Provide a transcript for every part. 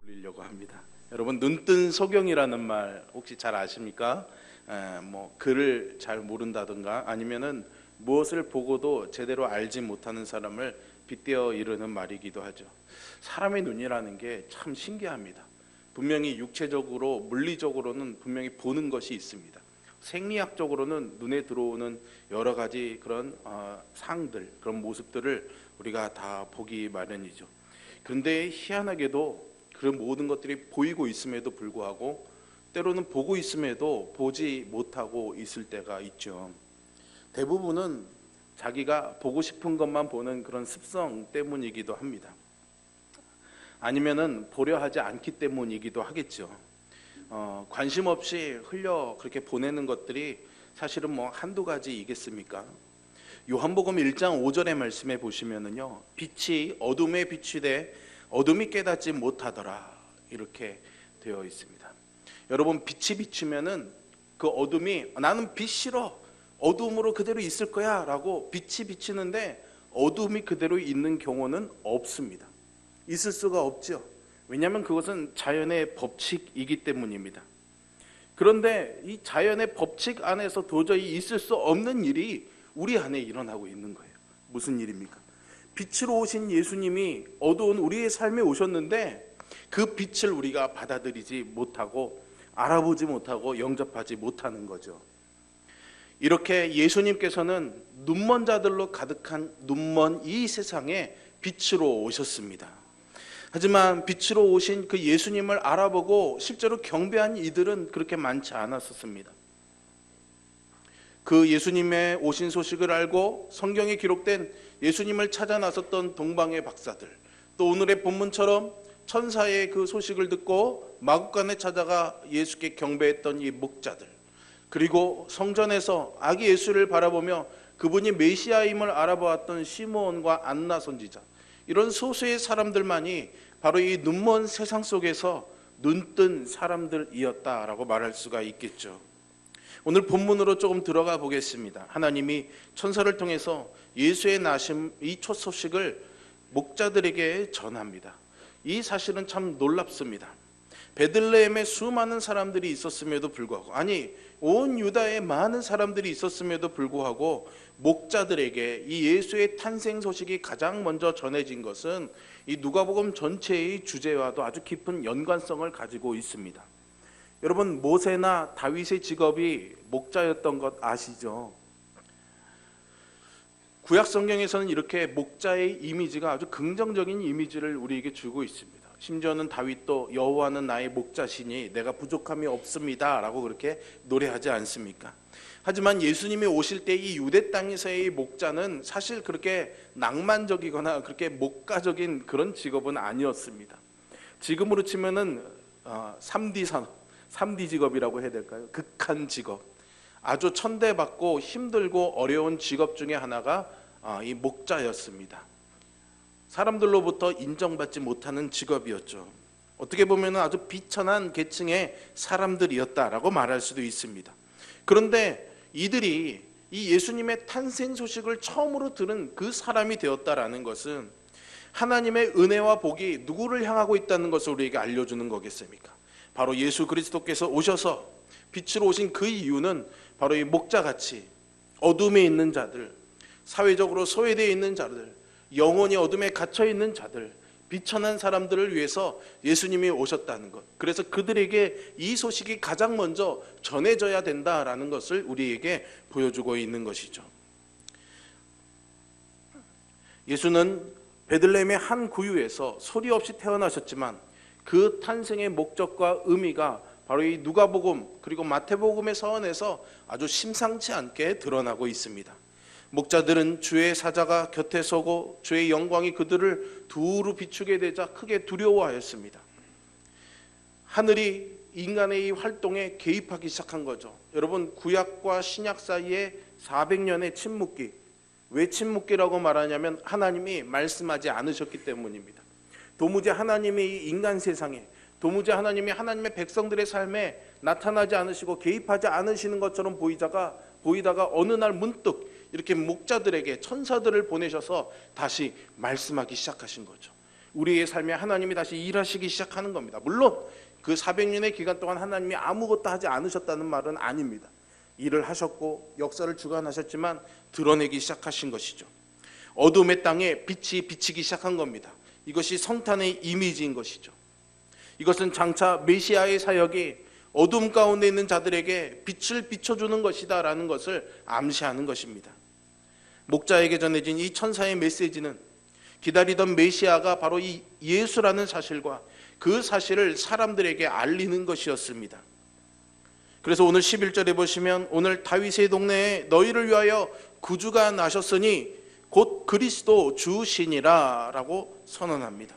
올리려고 합니다. 여러분, 눈뜬 소경이라는 말 혹시 잘 아십니까? 글을 잘 모른다든가 아니면은 무엇을 보고도 제대로 알지 못하는 사람을 빗대어 이르는 말이기도 하죠. 사람의 눈이라는 게 참 신기합니다. 분명히 육체적으로 물리적으로는 분명히 보는 것이 있습니다. 생리학적으로는 눈에 들어오는 여러 가지 그런 상들, 그런 모습들을 우리가 다 보기 마련이죠. 그런데 희한하게도 그런 모든 것들이 보이고 있음에도 불구하고 때로는 보고 있음에도 보지 못하고 있을 때가 있죠. 대부분은 자기가 보고 싶은 것만 보는 그런 습성 때문이기도 합니다. 아니면은 보려 하지 않기 때문이기도 하겠죠. 관심 없이 흘려 그렇게 보내는 것들이 사실은 한두 가지이겠습니까? 요한복음 1장 5절의 말씀에 보시면은요, 빛이 어둠에 비추되 어둠이 깨닫지 못하더라, 이렇게 되어 있습니다. 여러분, 빛이 비추면은 그 어둠이 나는 빛 싫어, 어둠으로 그대로 있을 거야 라고 빛이 비치는데 어둠이 그대로 있는 경우는 없습니다. 있을 수가 없죠. 왜냐하면 그것은 자연의 법칙이기 때문입니다. 그런데 이 자연의 법칙 안에서 도저히 있을 수 없는 일이 우리 안에 일어나고 있는 거예요. 무슨 일입니까? 빛으로 오신 예수님이 어두운 우리의 삶에 오셨는데 그 빛을 우리가 받아들이지 못하고 알아보지 못하고 영접하지 못하는 거죠. 이렇게 예수님께서는 눈먼 자들로 가득한 눈먼 이 세상에 빛으로 오셨습니다. 하지만 빛으로 오신 그 예수님을 알아보고 실제로 경배한 이들은 그렇게 많지 않았었습니다. 그 예수님의 오신 소식을 알고 성경에 기록된 예수님을 찾아 나섰던 동방의 박사들, 또 오늘의 본문처럼 천사의 그 소식을 듣고 마구간에 찾아가 예수께 경배했던 이 목자들, 그리고 성전에서 아기 예수를 바라보며 그분이 메시아임을 알아보았던 시므온과 안나 선지자, 이런 소수의 사람들만이 바로 이 눈먼 세상 속에서 눈뜬 사람들이었다라고 말할 수가 있겠죠. 오늘 본문으로 조금 들어가 보겠습니다. 하나님이 천사를 통해서 예수의 나심 이 첫 소식을 목자들에게 전합니다. 이 사실은 참 놀랍습니다. 베들레헴에 수많은 사람들이 있었음에도 불구하고, 아니 온 유다에 많은 사람들이 있었음에도 불구하고 목자들에게 이 예수의 탄생 소식이 가장 먼저 전해진 것은 이 누가복음 전체의 주제와도 아주 깊은 연관성을 가지고 있습니다. 여러분, 모세나 다윗의 직업이 목자였던 것 아시죠? 구약 성경에서는 이렇게 목자의 이미지가 아주 긍정적인 이미지를 우리에게 주고 있습니다. 심지어는 다윗도 여호와는 나의 목자시니 내가 부족함이 없습니다 라고 그렇게 노래하지 않습니까? 하지만 예수님이 오실 때 이 유대 땅에서의 목자는 사실 그렇게 낭만적이거나 그렇게 목가적인 그런 직업은 아니었습니다. 지금으로 치면은 3D 산업, 3D 직업이라고 해야 될까요? 극한 직업, 아주 천대받고 힘들고 어려운 직업 중에 하나가 이 목자였습니다. 사람들로부터 인정받지 못하는 직업이었죠. 어떻게 보면 아주 비천한 계층의 사람들이었다라고 말할 수도 있습니다. 그런데 이들이 이 예수님의 탄생 소식을 처음으로 들은 그 사람이 되었다라는 것은 하나님의 은혜와 복이 누구를 향하고 있다는 것을 우리에게 알려주는 거겠습니까? 바로 예수 그리스도께서 오셔서 빛으로 오신 그 이유는 바로 이 목자같이 어둠에 있는 자들, 사회적으로 소외되어 있는 자들, 영혼이 어둠에 갇혀 있는 자들, 비천한 사람들을 위해서 예수님이 오셨다는 것, 그래서 그들에게 이 소식이 가장 먼저 전해져야 된다라는 것을 우리에게 보여주고 있는 것이죠. 예수는 베들레헴의 한 구유에서 소리 없이 태어나셨지만 그 탄생의 목적과 의미가 바로 이 누가복음 그리고 마태복음의 서원에서 아주 심상치 않게 드러나고 있습니다. 목자들은 주의 사자가 곁에 서고 주의 영광이 그들을 두루 비추게 되자 크게 두려워하였습니다. 하늘이 인간의 이 활동에 개입하기 시작한 거죠. 여러분, 구약과 신약 사이에 400년의 침묵기. 왜 침묵기라고 말하냐면 하나님이 말씀하지 않으셨기 때문입니다. 도무지 하나님의 이 인간 세상에, 도무지 하나님이 하나님의 백성들의 삶에 나타나지 않으시고 개입하지 않으시는 것처럼 보이다가 어느 날 문득 이렇게 목자들에게 천사들을 보내셔서 다시 말씀하기 시작하신 거죠. 우리의 삶에 하나님이 다시 일하시기 시작하는 겁니다. 물론 그 400년의 기간 동안 하나님이 아무것도 하지 않으셨다는 말은 아닙니다. 일을 하셨고 역사를 주관하셨지만 드러내기 시작하신 것이죠. 어둠의 땅에 빛이 비치기 시작한 겁니다. 이것이 성탄의 이미지인 것이죠. 이것은 장차 메시아의 사역이 어둠 가운데 있는 자들에게 빛을 비춰주는 것이다 라는 것을 암시하는 것입니다. 목자에게 전해진 이 천사의 메시지는 기다리던 메시아가 바로 이 예수라는 사실과 그 사실을 사람들에게 알리는 것이었습니다. 그래서 오늘 11절에 보시면 오늘 다윗의 동네에 너희를 위하여 구주가 나셨으니 곧 그리스도 주시니라 라고 선언합니다.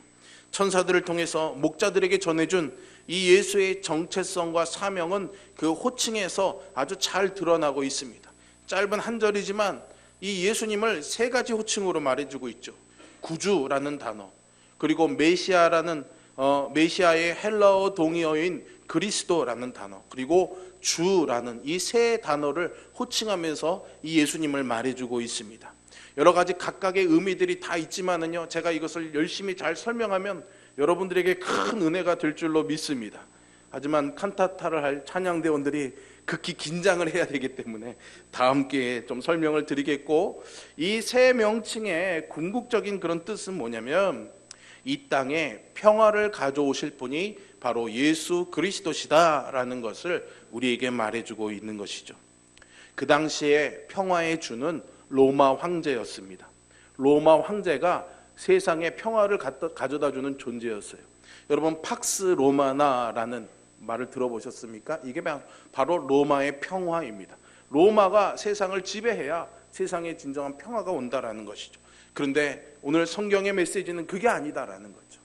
천사들을 통해서 목자들에게 전해준 이 예수의 정체성과 사명은 그 호칭에서 아주 잘 드러나고 있습니다. 짧은 한 절이지만 이 예수님을 세 가지 호칭으로 말해주고 있죠. 구주라는 단어, 그리고 메시아라는 메시아의 헬라어 동의어인 그리스도라는 단어, 그리고 주라는 이 세 단어를 호칭하면서 이 예수님을 말해주고 있습니다. 여러 가지 각각의 의미들이 다 있지만은요, 제가 이것을 열심히 잘 설명하면 여러분들에게 큰 은혜가 될 줄로 믿습니다. 하지만 칸타타를 할 찬양대원들이 극히 긴장을 해야 되기 때문에 다음 기회에 좀 설명을 드리겠고, 이 세 명칭의 궁극적인 그런 뜻은 뭐냐면 이 땅에 평화를 가져오실 분이 바로 예수 그리스도시다라는 것을 우리에게 말해주고 있는 것이죠. 그 당시에 평화의 주는 로마 황제였습니다. 로마 황제가 세상에 평화를 가져다 주는 존재였어요. 여러분, 팍스 로마나라는 말을 들어보셨습니까? 이게 바로 로마의 평화입니다. 로마가 세상을 지배해야 세상에 진정한 평화가 온다라는 것이죠. 그런데 오늘 성경의 메시지는 그게 아니다라는 거죠.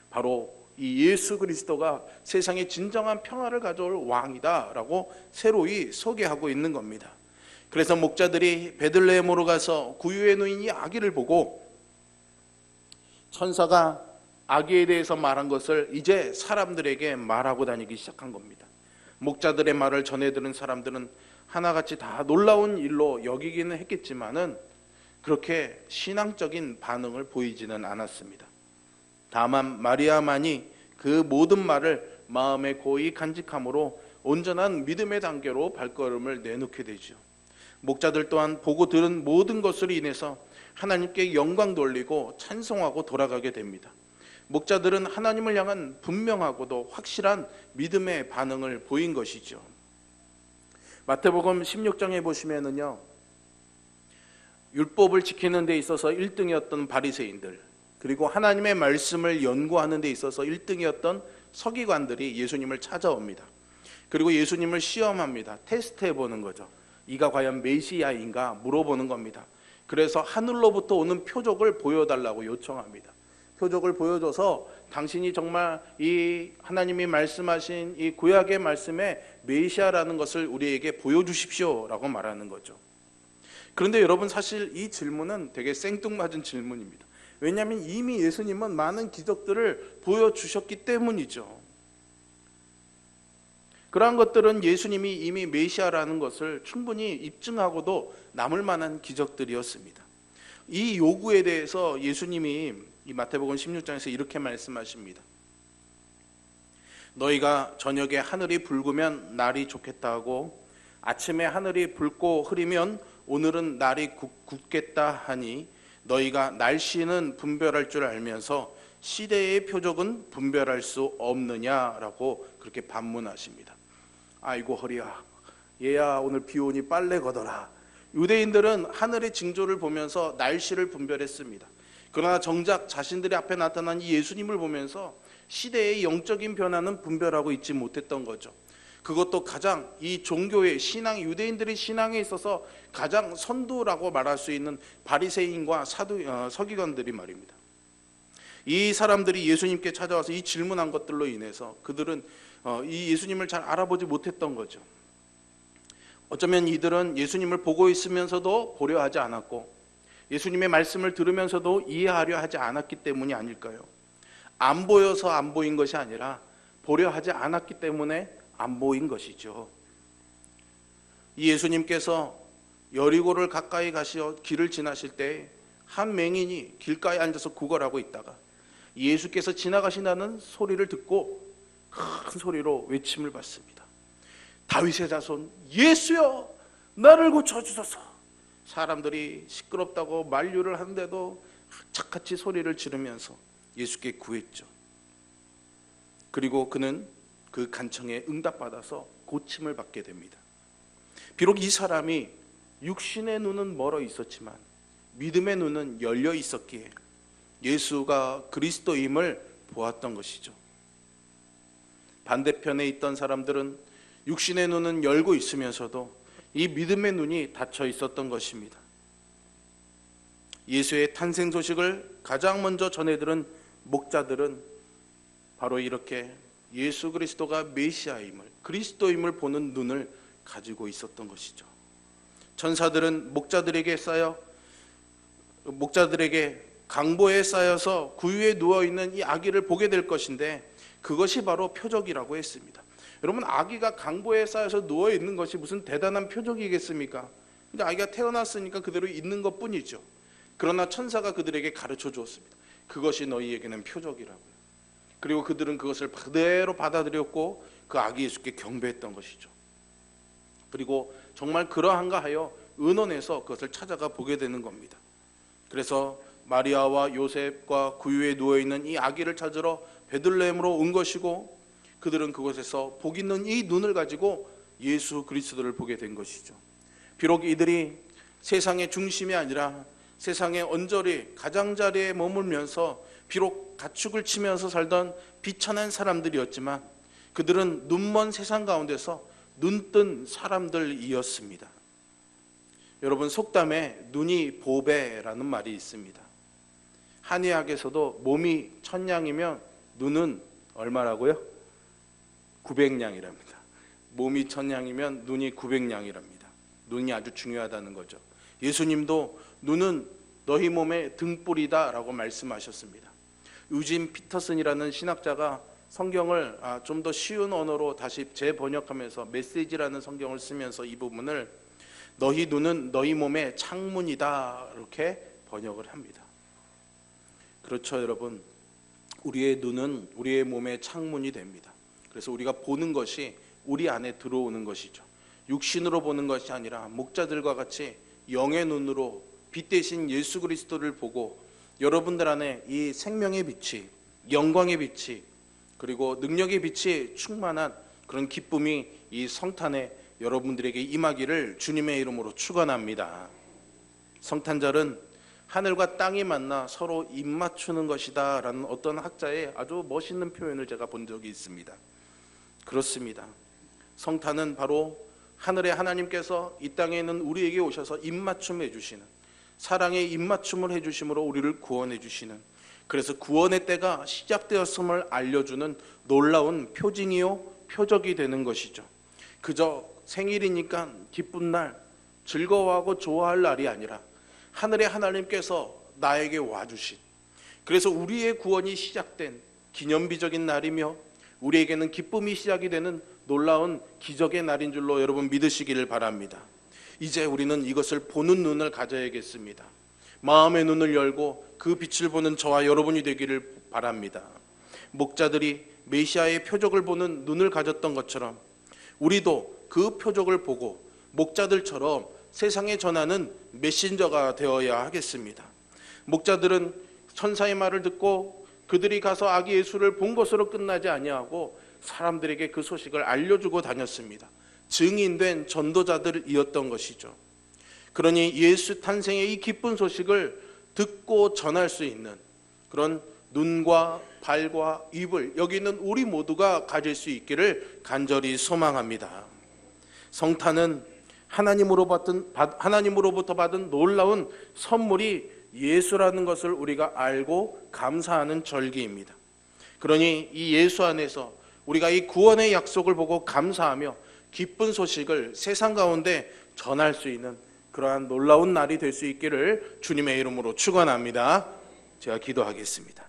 바로 이 예수 그리스도가 세상에 진정한 평화를 가져올 왕이다라고 새로이 소개하고 있는 겁니다. 그래서 목자들이 베들레헴으로 가서 구유에 누인 이 아기를 보고 천사가 아기에 대해서 말한 것을 이제 사람들에게 말하고 다니기 시작한 겁니다. 목자들의 말을 전해 들은 사람들은 하나같이 다 놀라운 일로 여기기는 했겠지만은 그렇게 신앙적인 반응을 보이지는 않았습니다. 다만 마리아만이 그 모든 말을 마음에 고이 간직함으로 온전한 믿음의 단계로 발걸음을 내놓게 되죠. 목자들 또한 보고 들은 모든 것으로 인해서 하나님께 영광 돌리고 찬송하고 돌아가게 됩니다. 목자들은 하나님을 향한 분명하고도 확실한 믿음의 반응을 보인 것이죠. 마태복음 16장에 보시면은요, 율법을 지키는 데 있어서 1등이었던 바리새인들, 그리고 하나님의 말씀을 연구하는 데 있어서 1등이었던 서기관들이 예수님을 찾아옵니다. 그리고 예수님을 시험합니다. 테스트해 보는 거죠. 이가 과연 메시아인가 물어보는 겁니다. 그래서 하늘로부터 오는 표적을 보여달라고 요청합니다. 표적을 보여줘서 당신이 정말 이 하나님이 말씀하신 이 구약의 말씀에 메시아라는 것을 우리에게 보여주십시오 라고 말하는 거죠. 그런데 여러분, 사실 이 질문은 되게 생뚱맞은 질문입니다. 왜냐하면 이미 예수님은 많은 기적들을 보여주셨기 때문이죠. 그러한 것들은 예수님이 이미 메시아라는 것을 충분히 입증하고도 남을 만한 기적들이었습니다. 이 요구에 대해서 예수님이 이 마태복음 16장에서 이렇게 말씀하십니다. 너희가 저녁에 하늘이 붉으면 날이 좋겠다 하고 아침에 하늘이 붉고 흐리면 오늘은 날이 굳겠다 하니 너희가 날씨는 분별할 줄 알면서 시대의 표적은 분별할 수 없느냐라고 그렇게 반문하십니다. 아이고 허리야, 얘야 오늘 비 오니 빨래 걷어라. 유대인들은 하늘의 징조를 보면서 날씨를 분별했습니다. 그러나 정작 자신들의 앞에 나타난 이 예수님을 보면서 시대의 영적인 변화는 분별하고 있지 못했던 거죠. 그것도 가장 이 종교의 신앙, 유대인들의 신앙에 있어서 가장 선두라고 말할 수 있는 바리새인과 서기관들이 말입니다. 이 사람들이 예수님께 찾아와서 이 질문한 것들로 인해서 그들은 이 예수님을 잘 알아보지 못했던 거죠. 어쩌면 이들은 예수님을 보고 있으면서도 보려 하지 않았고 예수님의 말씀을 들으면서도 이해하려 하지 않았기 때문이 아닐까요? 안 보여서 안 보인 것이 아니라 보려 하지 않았기 때문에 안 보인 것이죠. 이 예수님께서 여리고를 가까이 가시어 길을 지나실 때 한 맹인이 길가에 앉아서 구걸하고 있다가 예수께서 지나가신다는 소리를 듣고 큰 소리로 외침을 받습니다. 다윗의 자손 예수여, 나를 고쳐주소서. 사람들이 시끄럽다고 만류를 하는데도 착같이 소리를 지르면서 예수께 구했죠. 그리고 그는 그 간청에 응답받아서 고침을 받게 됩니다. 비록 이 사람이 육신의 눈은 멀어 있었지만 믿음의 눈은 열려 있었기에 예수가 그리스도임을 보았던 것이죠. 반대편에 있던 사람들은 육신의 눈은 열고 있으면서도 이 믿음의 눈이 닫혀 있었던 것입니다. 예수의 탄생 소식을 가장 먼저 전해들은 목자들은 바로 이렇게 예수 그리스도가 메시아임을, 그리스도임을 보는 눈을 가지고 있었던 것이죠. 천사들은 목자들에게 강보에 쌓여서 구유에 누워있는 이 아기를 보게 될 것인데 그것이 바로 표적이라고 했습니다. 여러분, 아기가 강보에 쌓여서 누워있는 것이 무슨 대단한 표적이겠습니까? 근데 아기가 태어났으니까 그대로 있는 것 뿐이죠. 그러나 천사가 그들에게 가르쳐 주었습니다. 그것이 너희에게는 표적이라고요. 그리고 그들은 그것을 그대로 받아들였고 그 아기 예수께 경배했던 것이죠. 그리고 정말 그러한가 하여 의논해서 그것을 찾아가 보게 되는 겁니다. 그래서 마리아와 요셉과 구유에 누워있는 이 아기를 찾으러 베들레헴으로 온 것이고 그들은 그곳에서 복 있는 이 눈을 가지고 예수 그리스도를 보게 된 것이죠. 비록 이들이 세상의 중심이 아니라 세상의 언저리 가장자리에 머물면서 비록 가축을 치면서 살던 비천한 사람들이었지만 그들은 눈먼 세상 가운데서 눈뜬 사람들이었습니다. 여러분, 속담에 눈이 보배라는 말이 있습니다. 한의학에서도 몸이 1000냥이면 눈은 얼마라고요? 900냥이랍니다. 몸이 1000냥이면 눈이 900냥이랍니다. 눈이 아주 중요하다는 거죠. 예수님도 눈은 너희 몸의 등불이다 라고 말씀하셨습니다. 유진 피터슨이라는 신학자가 성경을 좀 더 쉬운 언어로 다시 재번역하면서 메시지라는 성경을 쓰면서 이 부분을 너희 눈은 너희 몸의 창문이다 이렇게 번역을 합니다. 그렇죠, 여러분. 우리의 눈은 우리의 몸의 창문이 됩니다. 그래서 우리가 보는 것이 우리 안에 들어오는 것이죠. 육신으로 보는 것이 아니라 목자들과 같이 영의 눈으로 빛 대신 예수 그리스도를 보고 여러분들 안에 이 생명의 빛이, 영광의 빛이, 그리고 능력의 빛이 충만한 그런 기쁨이 이 성탄에 여러분들에게 임하기를 주님의 이름으로 축원합니다. 성탄절은 하늘과 땅이 만나 서로 입맞추는 것이다 라는 어떤 학자의 아주 멋있는 표현을 제가 본 적이 있습니다. 그렇습니다. 성탄은 바로 하늘의 하나님께서 이 땅에 있는 우리에게 오셔서 입맞춤해 주시는, 사랑의 입맞춤을 해주심으로 우리를 구원해 주시는, 그래서 구원의 때가 시작되었음을 알려주는 놀라운 표징이요 표적이 되는 것이죠. 그저 생일이니까 기쁜 날, 즐거워하고 좋아할 날이 아니라 하늘의 하나님께서 나에게 와주신, 그래서 우리의 구원이 시작된 기념비적인 날이며 우리에게는 기쁨이 시작이 되는 놀라운 기적의 날인 줄로 여러분 믿으시기를 바랍니다. 이제 우리는 이것을 보는 눈을 가져야겠습니다. 마음의 눈을 열고 그 빛을 보는 저와 여러분이 되기를 바랍니다. 목자들이 메시아의 표적을 보는 눈을 가졌던 것처럼 우리도 그 표적을 보고 목자들처럼 세상에 전하는 메신저가 되어야 하겠습니다. 목자들은 천사의 말을 듣고 그들이 가서 아기 예수를 본 것으로 끝나지 아니하고 사람들에게 그 소식을 알려주고 다녔습니다. 증인된 전도자들이었던 것이죠. 그러니 예수 탄생의 이 기쁜 소식을 듣고 전할 수 있는 그런 눈과 발과 입을 여기 있는 우리 모두가 가질 수 있기를 간절히 소망합니다. 성탄은 하나님으로부터 받은 놀라운 선물이 예수라는 것을 우리가 알고 감사하는 절기입니다. 그러니 이 예수 안에서 우리가 이 구원의 약속을 보고 감사하며 기쁜 소식을 세상 가운데 전할 수 있는 그러한 놀라운 날이 될 수 있기를 주님의 이름으로 축원합니다. 제가 기도하겠습니다.